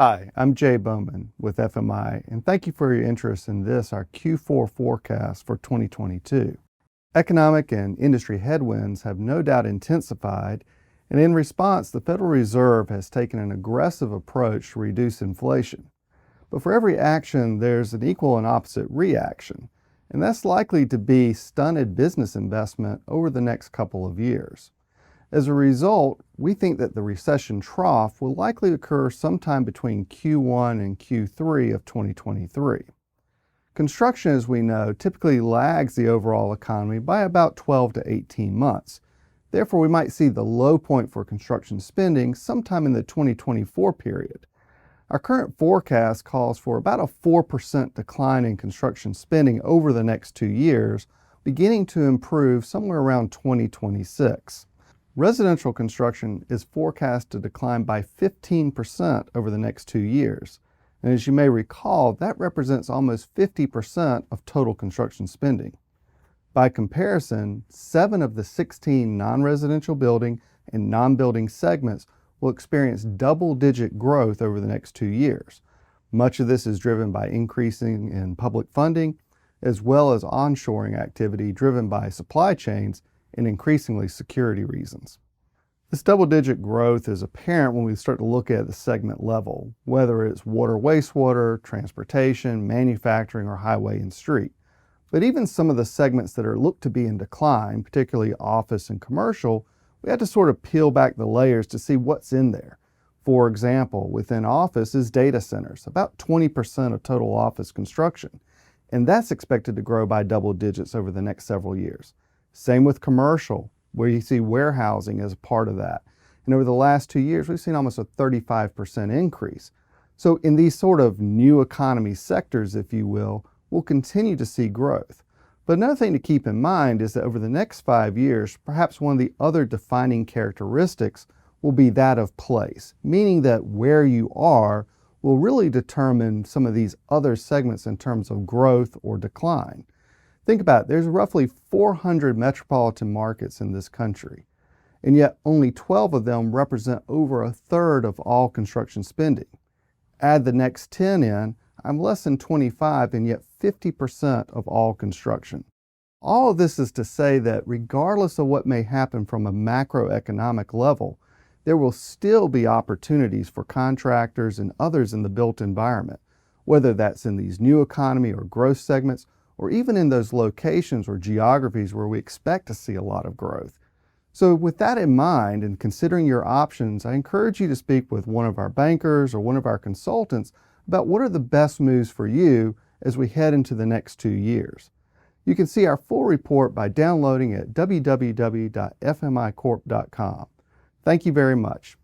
Hi, I'm Jay Bowman with FMI, and thank you for your interest in this, our Q4 forecast for 2022. Economic and industry headwinds have no doubt intensified, and in response, the Federal Reserve has taken an aggressive approach to reduce inflation. But for every action, there's an equal and opposite reaction, and that's likely to be stunted business investment over the next couple of years. As a result, we think that the recession trough will likely occur sometime between Q1 and Q3 of 2023. Construction, as we know, typically lags the overall economy by about 12 to 18 months. Therefore, we might see the low point for construction spending sometime in the 2024 period. Our current forecast calls for about a 4% decline in construction spending over the next 2 years, beginning to improve somewhere around 2026. Residential construction is forecast to decline by 15% over the next 2 years. And as you may recall, that represents almost 50% of total construction spending. By comparison, 7 of the 16 non-residential building and non-building segments will experience double-digit growth over the next 2 years. Much of this is driven by increasing in public funding, as well as onshoring activity driven by supply chains and increasingly security reasons. This double-digit growth is apparent when we start to look at the segment level, whether it's water, wastewater, transportation, manufacturing, or highway and street. But even some of the segments that are looked to be in decline, particularly office and commercial, we had to sort of peel back the layers to see what's in there. For example, within office is data centers, about 20% of total office construction, and that's expected to grow by double digits over the next several years. Same with commercial, where you see warehousing as a part of that. And over the last 2 years, we've seen almost a 35% increase. So in these sort of new economy sectors, if you will, we'll continue to see growth. But another thing to keep in mind is that over the next 5 years, perhaps one of the other defining characteristics will be that of place, meaning that where you are will really determine some of these other segments in terms of growth or decline. Think about it, there's roughly 400 metropolitan markets in this country, and yet only 12 of them represent over a third of all construction spending. Add the next 10 in, I'm less than 25, and yet 50% of all construction. All of this is to say that regardless of what may happen from a macroeconomic level, there will still be opportunities for contractors and others in the built environment, whether that's in these new economy or growth segments, or even in those locations or geographies where we expect to see a lot of growth. So with that in mind and considering your options, I encourage you to speak with one of our bankers or one of our consultants about what are the best moves for you as we head into the next 2 years. You can see our full report by downloading at www.fmicorp.com. Thank you very much.